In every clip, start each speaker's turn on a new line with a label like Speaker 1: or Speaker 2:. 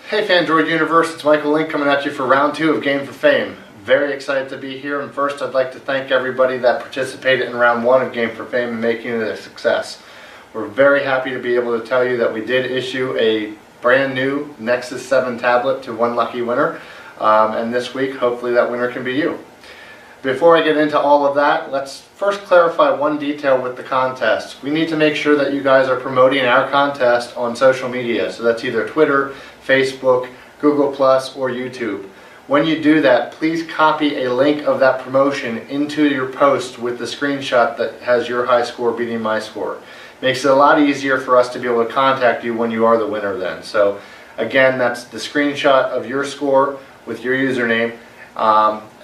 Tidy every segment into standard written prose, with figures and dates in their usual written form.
Speaker 1: Hey Fandroid Universe, it's Michael Link coming at you for round 2 of Game for Fame. Very excited to be here, and first I'd like to thank everybody that participated in round 1 of Game for Fame and making it a success. We're very happy to be able to tell you that we did issue a brand new Nexus 7 tablet to one lucky winner, and this week hopefully that winner can be you. Before I get into all of that, let's first clarify one detail with the contest. We need to make sure that you guys are promoting our contest on social media, so that's either Twitter, Facebook, Google+, or YouTube. When you do that, please copy a link of that promotion into your post with the screenshot that has your high score beating my score. Makes it a lot easier for us to be able to contact you when you are the winner then. So again, that's the screenshot of your score with your username,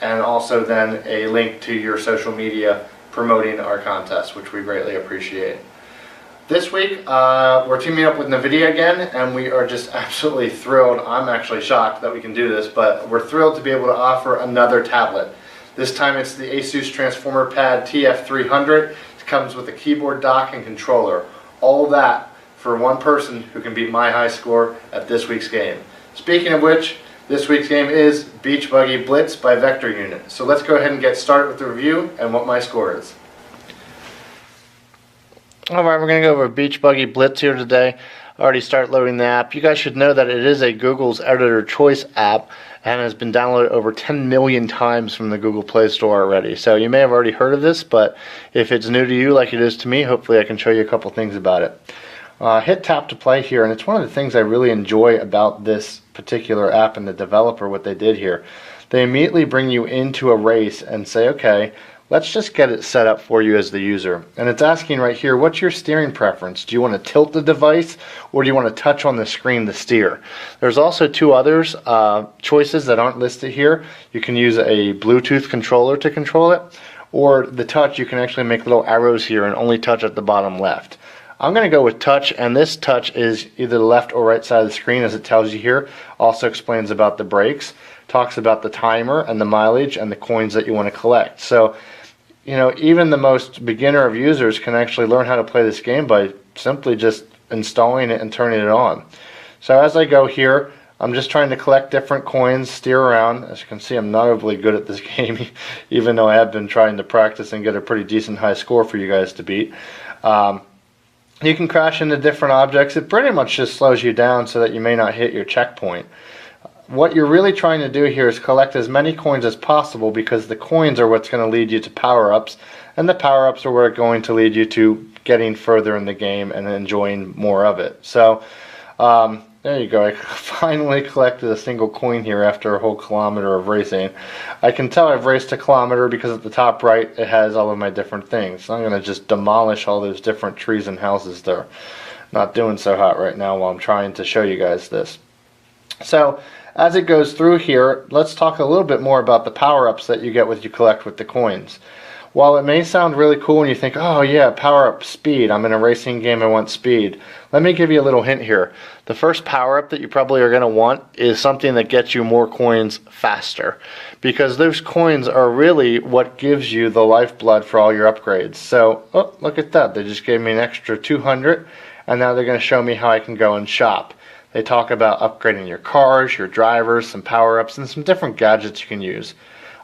Speaker 1: and also then a link to your social media promoting our contest, which we greatly appreciate. This week, we're teaming up with NVIDIA again, and we are just absolutely thrilled. I'm actually shocked that we can do this, but we're thrilled to be able to offer another tablet. This time it's the Asus Transformer Pad TF300. It comes with a keyboard dock and controller. All that for one person who can beat my high score at this week's game. Speaking of which, this week's game is Beach Buggy Blitz by Vector Unit. So let's go ahead and get started with the review and what my score is. Alright, we're going to go over Beach Buggy Blitz here today. I already started loading the app. You guys should know that it is a Google's Editor Choice app and has been downloaded over 10 million times from the Google Play Store already. So you may have already heard of this, but if it's new to you like it is to me, hopefully I can show you a couple things about it. Hit tap to play here, and it's one of the things I really enjoy about this particular app and the developer, what they did here. They immediately bring you into a race and say, okay, let's just get it set up for you as the user. And it's asking right here, what's your steering preference? Do you want to tilt the device, or do you want to touch on the screen to steer? There's also two others choices that aren't listed here. You can use a Bluetooth controller to control it, or the touch, you can actually make little arrows here and only touch at the bottom left. I'm going to go with touch, and this touch is either the left or right side of the screen, as it tells you here. Also explains about the brakes, talks about the timer and the mileage and the coins that you want to collect. So, you know, even the most beginner of users can actually learn how to play this game by simply just installing it and turning it on. So as I go here, I'm just trying to collect different coins, steer around. As you can see, I'm not overly good at this game, even though I have been trying to practice and get a pretty decent high score for you guys to beat. You can crash into different objects. It pretty much just slows you down so that you may not hit your checkpoint. What you're really trying to do here is collect as many coins as possible, because the coins are what's going to lead you to power-ups, and the power-ups are where it's going to lead you to getting further in the game and enjoying more of it. So there you go. I finally collected a single coin here after a whole kilometer of racing. I can tell I've raced a kilometer because at the top right it has all of my different things. So I'm going to just demolish all those different trees and houses there. Not doing so hot right now while I'm trying to show you guys this. So as it goes through here, let's talk a little bit more about the power-ups that you get when you collect with the coins. While it may sound really cool and you think, oh yeah, power-up speed, I'm in a racing game, I want speed. Let me give you a little hint here. The first power-up that you probably are going to want is something that gets you more coins faster, because those coins are really what gives you the lifeblood for all your upgrades. So, oh, look at that, they just gave me an extra 200, and now they're going to show me how I can go and shop. They talk about upgrading your cars, your drivers, some power-ups, and some different gadgets you can use.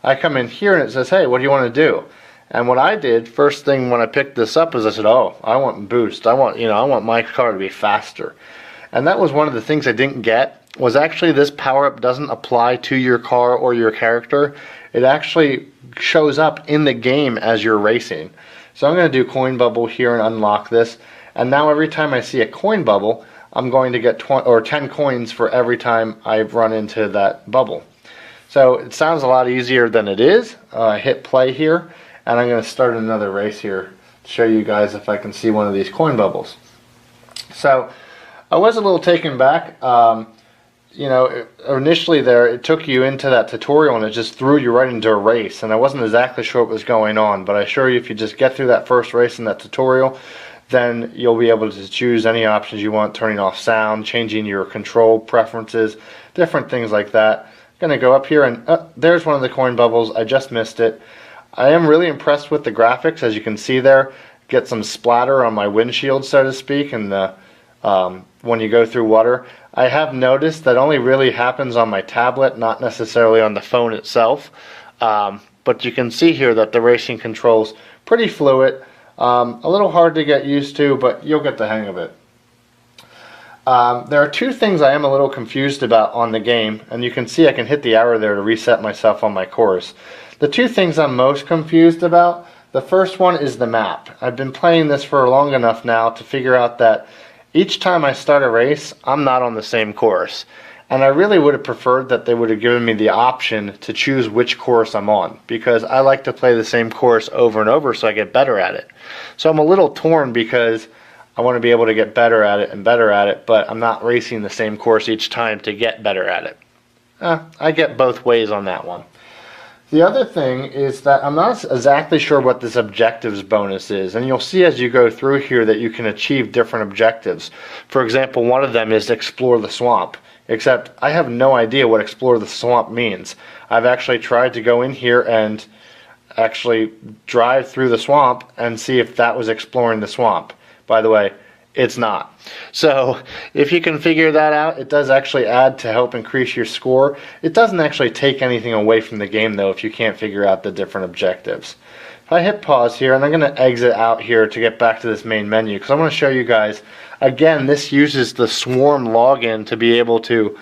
Speaker 1: I come in here and it says, hey, what do you want to do? And what I did, first thing when I picked this up, is I said, oh, I want boost. I want my car to be faster. And that was one of the things I didn't get, was actually this power-up doesn't apply to your car or your character. It actually shows up in the game as you're racing. So I'm going to do coin bubble here and unlock this. And now every time I see a coin bubble, I'm going to get 10 coins for every time I run into that bubble. So it sounds a lot easier than it is. Hit play here, and I'm going to start another race here to show you guys if I can see one of these coin bubbles. So I was a little taken back. You know, initially there, it took you into that tutorial and it just threw you right into a race, and I wasn't exactly sure what was going on, but I assure you, if you just get through that first race in that tutorial, then you'll be able to choose any options you want, turning off sound, changing your control preferences, different things like that. I'm going to go up here, and there's one of the coin bubbles. I just missed it. I am really impressed with the graphics, as you can see there. Get some splatter on my windshield, so to speak, and the when you go through water. I have noticed that only really happens on my tablet, not necessarily on the phone itself. But you can see here that the racing controls pretty fluid. A little hard to get used to, but you'll get the hang of it. There are two things I am a little confused about on the game, and you can see I can hit the arrow there to reset myself on my course. The two things I'm most confused about, the first one is the map. I've been playing this for long enough now to figure out that each time I start a race, I'm not on the same course. And I really would have preferred that they would have given me the option to choose which course I'm on, because I like to play the same course over and over so I get better at it. So I'm a little torn because I want to be able to get better at it and better at it, but I'm not racing the same course each time to get better at it. I get both ways on that one. The other thing is that I'm not exactly sure what this objectives bonus is, and you'll see as you go through here that you can achieve different objectives. For example, one of them is explore the swamp, except I have no idea what explore the swamp means. I've actually tried to go in here and actually drive through the swamp and see if that was exploring the swamp. By the way, it's not. So if you can figure that out, it does actually add to help increase your score. It doesn't actually take anything away from the game though if you can't figure out the different objectives. If I hit pause here, and I'm going to exit out here to get back to this main menu, because I want to show you guys, again, this uses the Swarm login to be able to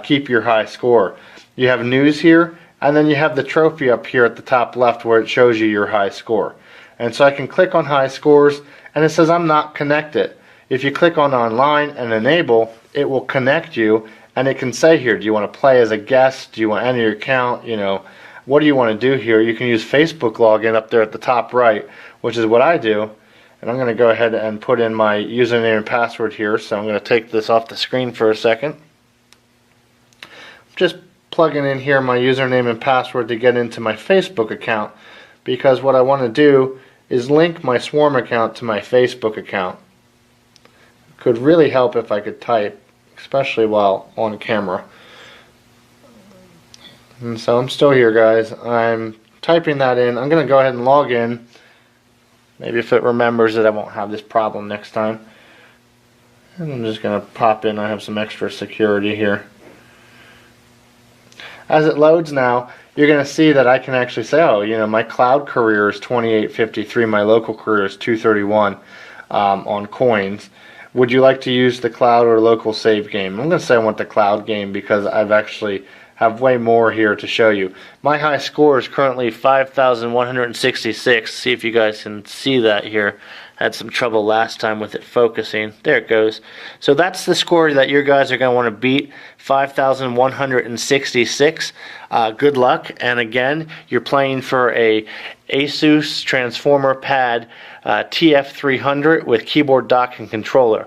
Speaker 1: keep your high score. You have news here, and then you have the trophy up here at the top left where it shows you your high score. And so I can click on high scores, and it says I'm not connected. If you click on online and enable, it will connect you, and it can say here, do you want to play as a guest? Do you want to enter your account? You know, what do you want to do here? You can use Facebook login up there at the top right, which is what I do. And I'm going to go ahead and put in my username and password here. So I'm going to take this off the screen for a second. Just plugging in here my username and password to get into my Facebook account, because what I want to do is link my Swarm account to my Facebook account. It could really help if I could type, especially while on camera. And so I'm still here, guys. I'm typing that in. I'm going to go ahead and log in. Maybe if it remembers it, I won't have this problem next time. And I'm just going to pop in. I have some extra security here. As it loads now, you're going to see that I can actually say, oh, you know, my cloud career is 2853, my local career is 231 on coins. Would you like to use the cloud or local save game? I'm going to say I want the cloud game because I've actually have way more here to show you. My high score is currently 5,166. See if you guys can see that here. Had some trouble last time with it focusing. There it goes. So that's the score that you guys are going to want to beat, 5,166. Good luck. And again, you're playing for a Asus Transformer Pad TF300 with keyboard, dock, and controller.